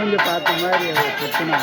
மூஞ்சி பார்த்த மாதிரி குத்துனா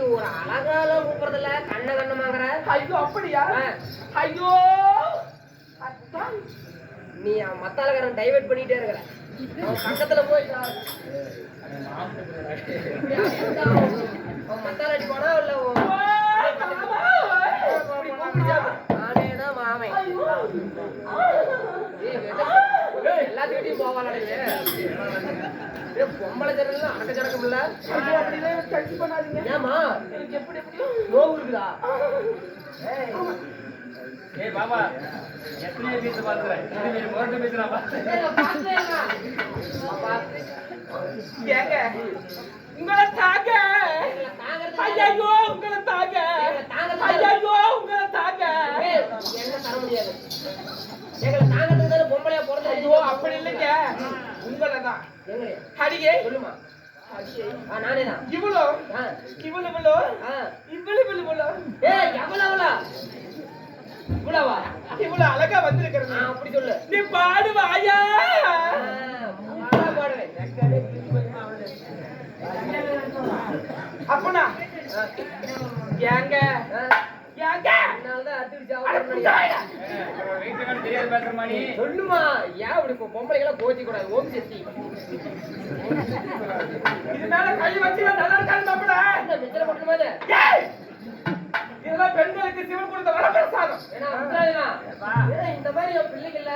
ஒரு அழகால கூப்பிடுறதுல கண்ண கண்ணமாங்கற. ஐயோ அப்படியா? ஐயோ நீ மத்தாலகாரன் டைவர்ட் பண்ணிட்டே இருக்கற. பக்கத்துல போய் மத்தால அடி போனா இல்ல ஆனேதான் மாமே எல்லாத்தையும் போவானே பொம்பளை ஜனங்க அடக்க ஜடக்கம் இல்ல. ஏமா எப்படி எப்படி நோவு இருக்குதா? ஏய் பாபா எத்தனை பேச பாக்குற இது மொரட்டு பேசுறா பா. ஏங்க உங்களை தாங்க. ஐயோ உங்களை தாங்க. ஐயோ உங்களை தாங்க. என்ன தர முடியாது. எங்களை தாங்கிறதுக்கு தானே ஐயோ அப்படி இல்லைங்க உங்களதான் எங்க அடியே சொல்லுமா அடியே நானே தான் இவ்வளோ இவ்வளோ இவ்வளோ இவ்வளோ இவ்வளோ ஏய் எவ்வளவுல இவ்வளவா இவ்வளவு அழகா வந்திருக்கிறது அப்படி சொல்லு நீ பாடுவாயா பாடுவேன் அப்பனா ஏங்க ஏங்க என்னாலதான் அடிச்சு வீட்டுக்கு தெரியாது பேசுற மாதிரி சொல்லுமா ஏன் இப்படி பொம்பளைக்கெல்லாம் கோச்சி கூடாது ஓம் சக்தி இது மேல கை வச்சு நல்லா இருக்காது மாப்பிள இந்த மிச்சல மட்டுமா இது இதெல்லாம் பெண்களுக்கு சிவன் கொடுத்த வரப்பிரசாதம் ஏன்னா உத்தரவாதமா ஏன்னா இந்த மாதிரி என் பிள்ளைகள்ல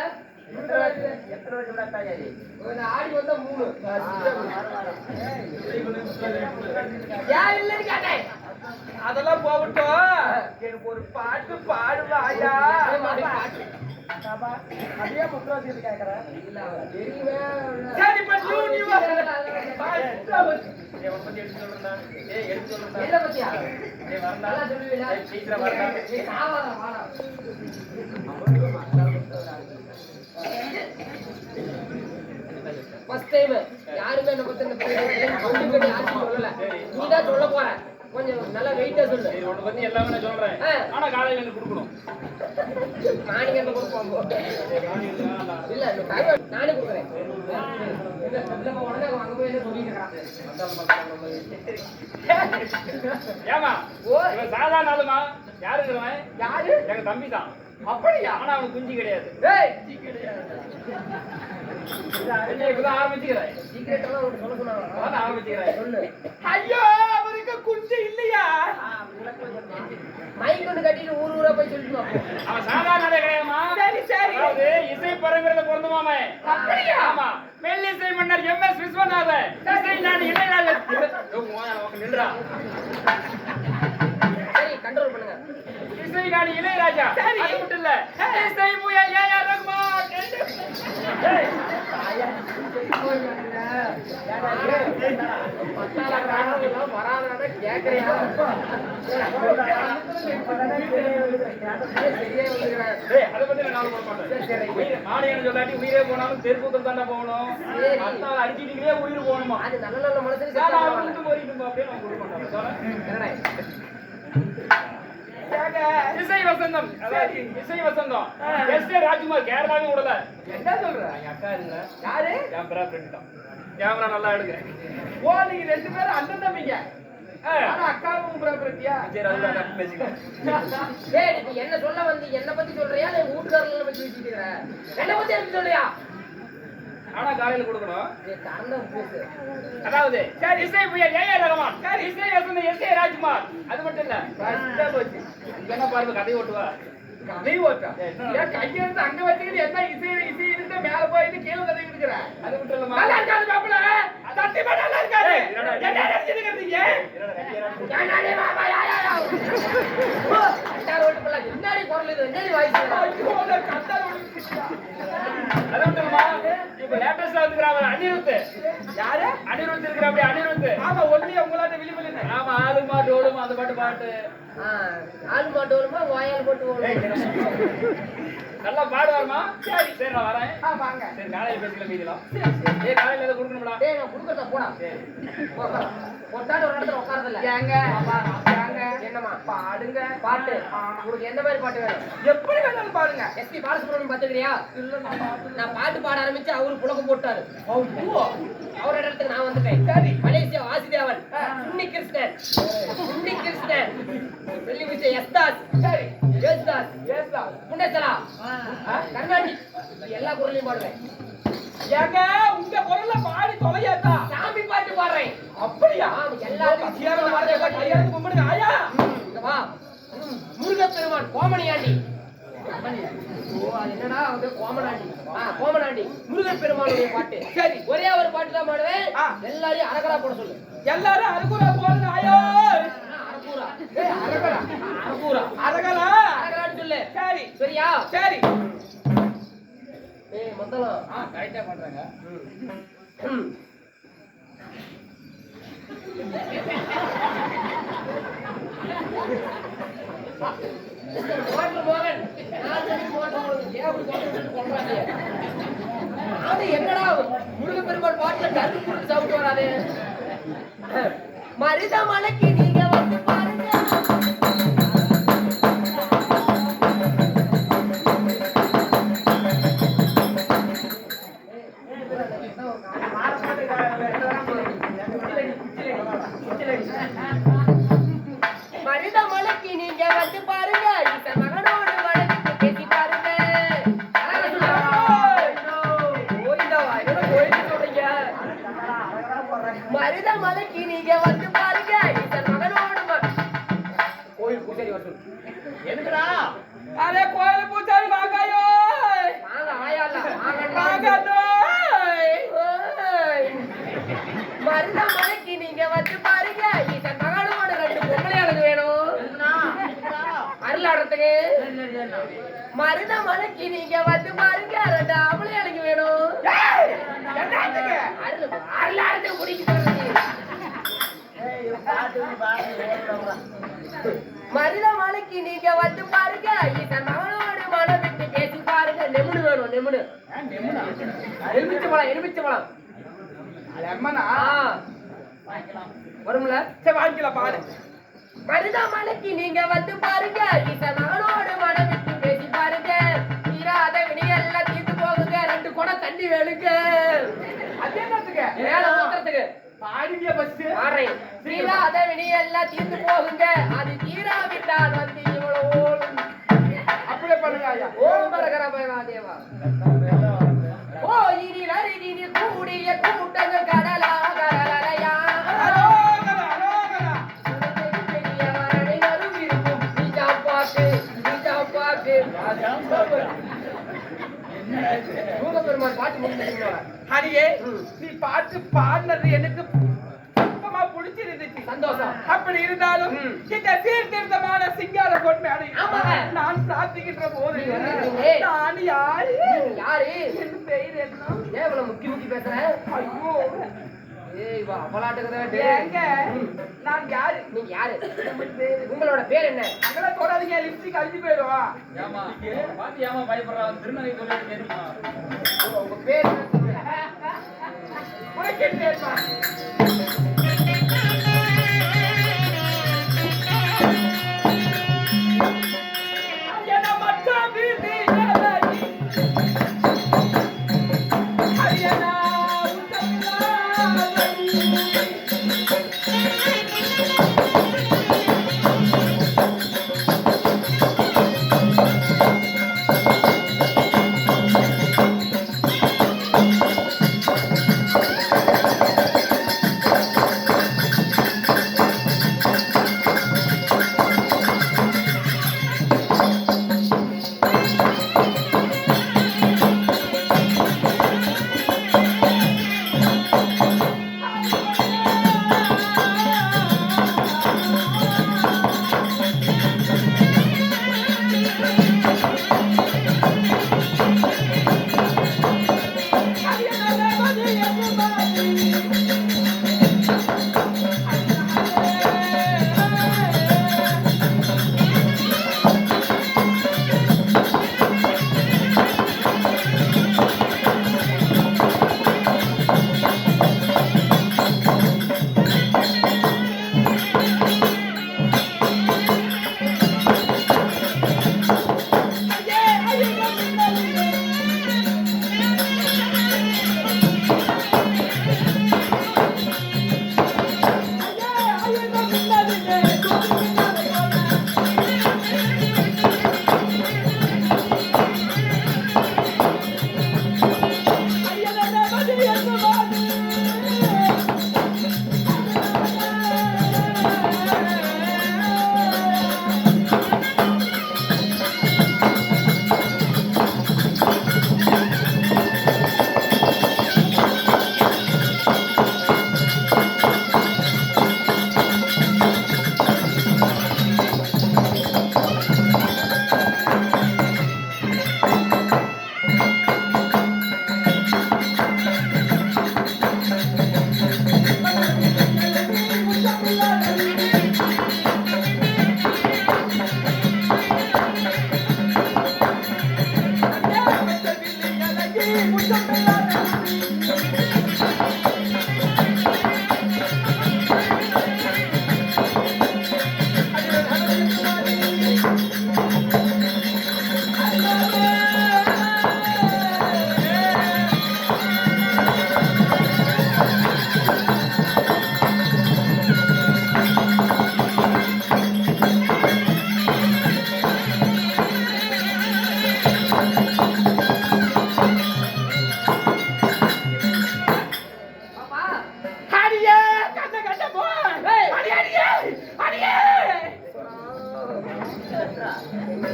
எத்தனை வருஷம் தாயாரி ஒரு ஆடி வந்தா 3 ஏன் இல்லன்னு கேட்டேன் அதெல்லாம் போகட்டும் எனக்கு ஒரு பாட்டு பாடுவாயா அதே முத்திராசி கேக்குறேன் சரி பண்ணு நீ எடுத்து சொல்றா எடுத்து சொல்றா என்ன பத்தியா வரலாம் நல்லா சொல்லுவீங்களா சீக்கிரம் வரலாம் ஏய் சாவாடா வாடா ஃபர்ஸ்ட் டைம் யாருமே என்ன பத்தி இந்த பொண்ணுக்கு யாரும் சொல்லல நீ தான் சொல்ல போற கொஞ்சம் நல்லா வெயிட்டா சொல்லு உன்னை பத்தி எல்லாமே நான் சொல்றேன் ஆனா காலையில எனக்கு கொடுக்கணும் நாளைக்கு என்ன கொடுப்போம் இல்ல இந்த டைம் நானே கொடுக்குறேன் இல்ல உடனே அங்க போய் என்ன சொல்லிட்டு ஏமா இவன் சாதாரண ஆளுமா யாருங்கிறவன் யாரு எங்க தம்பி தான் அப்படியா ஆனா அவனுக்கு குஞ்சு கிடையாது ஏய் இப்பதான் ஆரம்பிச்சுக்கிறேன் சீக்கிரட் எல்லாம் உனக்கு சொல்ல சொன்னாங்க அதான் ஆரம்பிச்சுக்கிறேன் சொல்லு ஐயோ அவருக்கு குஞ்சு இல்லையா மைக் கொண்டு கட்டிட்டு ஊர் ஊரா போய் சொல்லிட்டு வா அவன் சாதாரண ஆளே கிடையாதுமா சரி சரி அதாவது இசை பரம்பரையில பிறந்தமாமே அப்படியா ஆமா மெல்லிசை மன்னர் எம்.எஸ். விஸ்வநாதன் இசை நான் இளையராஜா நின்றா சரி கண்ட்ரோல் பண்ணுங்க இசை நான் இளையராஜா சரி. அது மட்டும் இல்ல இசை புயல் ஏ.ஆர். ரஹ்மான் வராத கேக்குறியா அதை பத்தி நான் கவலைப்பட மாட்டேன் மாடியன்னு சொல்லாட்டி உயிரே போனாலும் தெருக்கூத்தம் தாண்டா போகணும் மத்தால அடிச்சிட்டீங்களே உயிர் போகணுமா அது நல்ல நல்ல மனுஷனுக்கு நான் அவங்களுக்கு போயிட்டு அப்படின்னு அவங்க கொடுக்க மாட்டாங்க இசை வசந்தம் அதாவது இசை வசந்தம் எஸ்.ஏ. ராஜ்குமார் கேரளாவே விடல என்ன சொல்ற என் அக்கா இல்ல யாரு கேமரா ஃப்ரெண்ட் தான் கேமரா நல்லா எடுக்கிறேன் ஓ நீங்க ரெண்டு பேரும் அண்ணன் தம்பிங்க ஆனா அக்காவும் பிரபத்தியா சரி அதுதான் பேசிக்கலாம் ஏய் நீ என்ன சொல்ல வந்து என்ன பத்தி சொல்றியா இல்ல வீட்டுக்காரங்கள பத்தி பேசிட்டு இருக்கற என்ன பத்தி எனக்கு சொல்றியா ஆனா காலையில கொடுக்கணும் ஏய் காரணம் பேசு அதாவது சரி இசை புயல் ஏ.ஆர். ரஹ்மான் சரி இசை வசந்தம் எஸ்.ஏ. ராஜ்குமார் அது மட்டும் இல்ல கஷ்டா போச்சு என்ன பாருங்க கதை ஓட்டுவா கதை ஓட்டா ஏன் கையெழுத்து அங்க வச்சுக்கிட்டு என்ன இசை இசை இருந்து மேல போயிட்டு கீழே கதை இருக்கிற அது மட்டும் இல்லமா நல்லா இருக்காது மாப்பிள சத்தியமா நல்லா இருக்காது ஏய், என்னடா இது? என்ன நினைச்சிருக்கீங்க என்னடி பாபா யா யா யா அட்டார் ஓட்டு பண்ணல என்னடி குரல் இது என்னடி வாய்ஸ் ஐயோ அந்த கத்தா ஓடிச்சிட்டா அது மட்டும் இல்லமா இப்ப லேட்டஸ்டா வந்துக்கிறாங்க அனிருத் யாரு அனிருத் இருக்கிற அப்படி அனிருத் ஆமா ஒண்ணி உங்களாட்ட விழிவில்லை ஆமா ஆளுமா டோலுமா அந்த பாட்டு ஆளு மாட்டு வருமா வாயால் போட்டு ஓடும் நல்லா பாடுவாருமா சரி சரி நான் வரேன் வாங்க சரி காலையில பேசிக்கலாம் மீதிலாம் ஏய் காலையில ஏதோ கொடுக்கணும்டா டேய் நான் குடுக்கறத போடா போட்டாட ஒரு இடத்துல உட்கார்றது இல்ல ஏங்க ஏங்க என்னமா பாடுங்க பாட்டு உங்களுக்கு எந்த மாதிரி பாட்டு வேணும் எப்படி வேணாலும் பாடுங்க எஸ்பி பாலசுப்ரமணியம் பாத்துக்கிறியா இல்ல நான் பாட்டு பாட ஆரம்பிச்சு அவரு புலகம் போட்டாரு ஐயோ அவரோட இடத்துக்கு நான் வந்துட்டேன் சரி மலேசியா வாசுதேவன் உன்னி கிருஷ்ணன் வெள்ளி விஜய் எஸ்தாஸ் சரி யேசுதாஸ் ஏசா முன்னேச்சலா கர்நாடி எல்லா குரலையும் பாடுவேன் ஏங்க உங்க குரல்ல பாடி தொலையாதா சாமி பாட்டு பாடுறேன் அப்படியா எல்லாத்தையும் சீக்கிரம் வாங்க கையாந்து கும்பிடுங்க ஆயா இங்க வா முருகப்பெருமான் கோமணியாண்டி ஓ அது என்னடா அது கோமனாண்டி கோமனாண்டி முருகப்பெருமானுடைய பாட்டு சரி ஒரே ஒரு பாட்டு தான் பாடுவேன் எல்லாரையும் அரகரா போட சொல்லு எல்லாரும் அருகுரா போடுங்க ஆயா அரகூரா ஏய் அரகரா அரகூரா அரகரா அரகரான்னு சொல்லு சரி சரியா சரி ஏய் மத்தளம் கரெக்டா பண்றாங்க மோட்டர் மோகன் 4 மணிக்கு மோட்டர் போடுது கேபிள் போட்டு கொள்றாங்க அது என்னடா முருகப்பெருமாள் பாட்டுல கருத்து புடிச்சு சாப்பிட்டு வராது மருதமலைக்கு நீங்க வந்து பாருங்க மருதமலைக்கு நீங்க வந்து பாருங்க இந்த மகனோடு வழக்கு பேசி பாருங்க மருதமலைக்கு நீங்க வந்து பாருங்க இந்த மகனோடு கோயில் பூசாரி வசூல் எதுக்குடா அரே கோயில் பூசாரி வாங்காயோ வாங்க ஆயால வாங்கடோ மருதமலைக்கு நீங்க வந்து பாருங்க இந்த மகனோடு 2 பொம்பளையாளுக்கு வேணும் அருளாடுறதுக்கு மருதமலைக்கு நீங்க வந்து பாருங்க 2 ஆம்பளையாளுக்கு வேணும் அருளாடுறது முடிக்க மருதமலைக்கு நீங்க வந்து பாருங்க இந்த மகனோடு மனம் விட்டு பேசி பாருங்க நெமுனு வேணும் நெமுனு எலுமிச்சை பழம் லெமனா வரும்ல சரி வாங்கிக்கலாம் பாரு மருதமலைக்கு நீங்க வந்து பாருங்க இந்த மகனோடு மனம் விட்டு பேசி பாருங்க தீராத வினியெல்லாம் தீர்த்து போகுங்க 2 குடம் தண்ணி வேணுங்க அது என்னத்துக்கு மேல ஊத்துறதுக்கு பாடிய பஸ் ஆறேன் தீராத வினியெல்லாம் தீர்த்து போகுங்க அது தீராவிட்டால் வந்து இவ்வளவு அப்படியே பண்ணுங்க ஐயா ஓம் பரகர தேவா ஓ இனி நரிகினி கூடிய கூட்டங்கள் கடலா கடலையா முருகப்பெருமாள் பாட்டு முடிஞ்சிருக்கீங்களா ஹரியே நீ பாட்டு பாடினது எனக்கு சுத்தமா பிடிச்சிருந்துச்சு சந்தோஷம் அப்படி இருந்தாலும் இந்த சீர்திருத்தமான சிங்கார கொண்டு ஆமாங்க. நான் பிரார்த்திக்கின்ற போது நீங்க வந்திருக்கீங்க. நான் யாரு யாரு என் பெயர் என்ன ஏன் இவ்வளவு முக்கி பேசுறேன் ஐயோ ஏய் வா ஏங்க நான் யாரு நீங்க யாரு உங்களோட பேர் என்ன அங்கெல்லாம் தொடாதீங்க லிப்ஸ்டிக் அழிஞ்சு போயிடும் ஏமா பாத்து ஏமா பயப்படுறான் திருநங்கை சொல்லிட்டு தெரியுமா உங்க பேர் உனக்கு என்ன தெரியுமா? ஐயனா மச்சான் வீதி ஏலாயி. ஐயனா உத்தமனாவதி.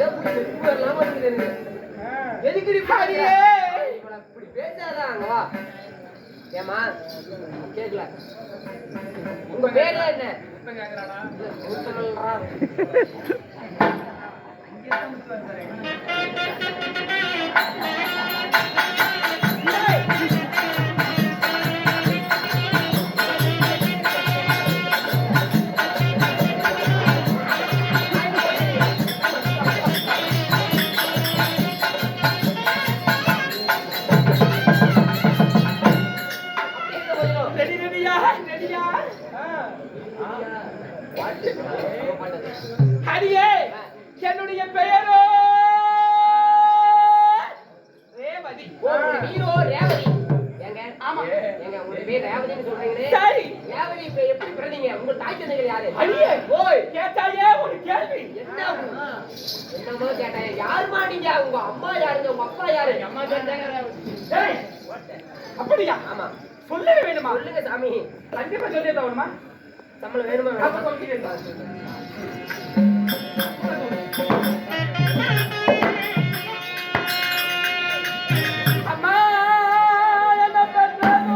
எப்படி வரலாம இருக்குது எனக்கு. எதுக்கு நீ பாடியே இப்படி பேசாதான் அங்க வா. ஏமா கேக்கல உங்க பேரு என்ன? ஹரியே என்னுடைய பெயரோ ரேவதி. நீரோ ரேவதி. ஏங்க ஆமா ஏங்க உங்க பேர் ரேவதின்னு சொல்றீங்களே. சரி ரேவதி இப்ப எப்படி பிறந்தீங்க? உங்க தாய் தந்தைகள் யாரு? ஹரியே ஓய் கேட்டாயே ஒரு கேள்வி. என்னமோ கேட்டேன். யாருமா நீங்க? உங்க அம்மா யாருங்க? உங்க அப்பா யாரு? அம்மா கேட்டாங்க ரேவதி. டேய் அப்படியா? ஆமா சொல்லவே வேணுமா? சொல்லுங்க சாமி. கண்டிப்பா சொல்லியே தவணுமா? சம்பளம் வேணுமா? அப்ப சொல்லியே அம்மா என்ன பண்றாங்க?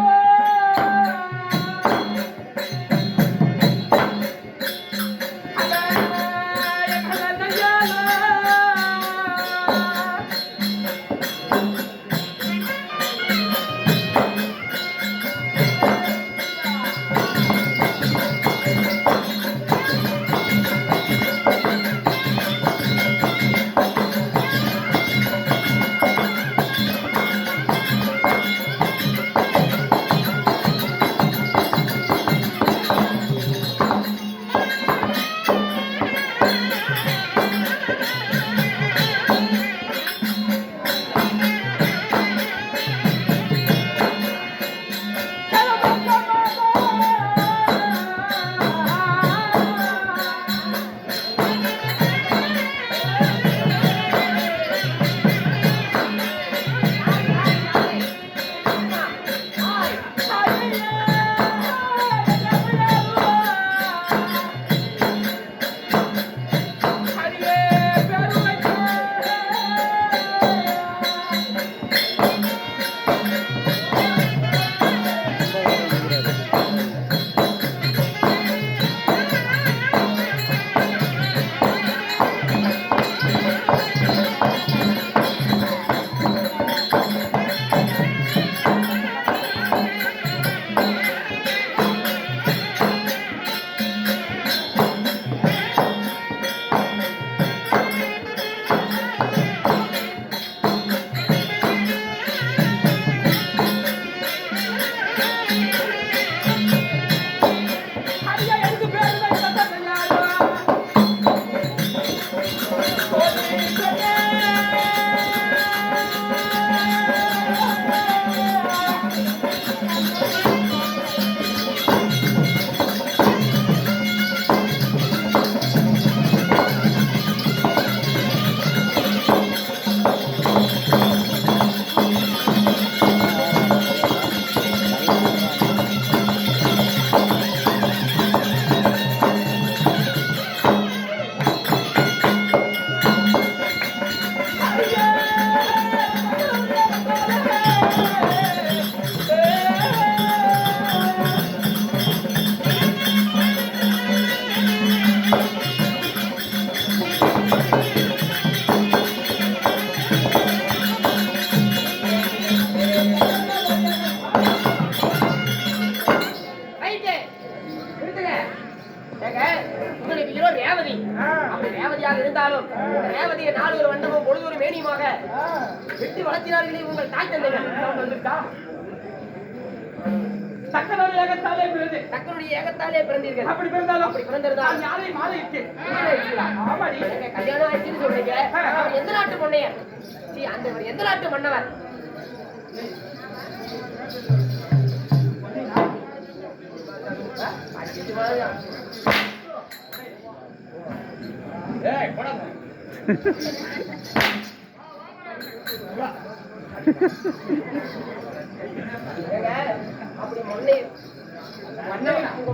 ரேவதியை நாடு ஒரு வண்டமும் பொழுது ஒரு மேனியுமாக வெட்டி வளர்த்தினார்களே உங்கள் தாய் தந்தைகள். தக்கனுடைய ஏகத்தாலே பிறந்து தக்கனுடைய ஏகத்தாலே பிறந்தீர்கள். அப்படி பிறந்தாலும் அப்படி பிறந்திருந்தால் யாரை மாலையிட்டு ஆமாடி கல்யாணம் ஆயிடுச்சுன்னு சொல்றீங்க. அவர் எந்த நாட்டு பொண்ணையர்? அந்த எந்த நாட்டு மன்னவர்? அப்படி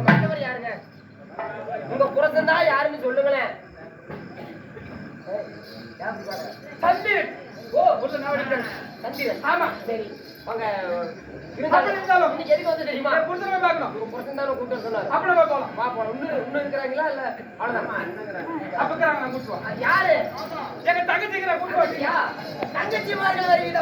மன்னவர் யாருங்க? உங்க புறத்தந்தா யாருன்னு சொல்லுங்களேன். சந்திரன். ஓ புருஷன் நான் வடிக்கிறேன். சந்திரன். ஆமா. சரி வாங்க அப்படி இருந்தாலும். இன்னைக்கு எதுக்கு வந்து தெரியுமா? என் புருஷனை போய் பார்க்கணும். உங்க புருஷன் தானே கூப்பிட்டு வர சொன்னாரு. அப்படி போய் போலாம். வா போறோம். இன்னும் இருக்கிறாங்களா இல்ல அவ்வளவுதான்? அப்ப இருக்கிறாங்க நான் கூட்டுவா. யாரு? எங்க தங்கச்சிக்கிற கூட்டுவா. தங்கச்சி மாதிரி வருவீங்க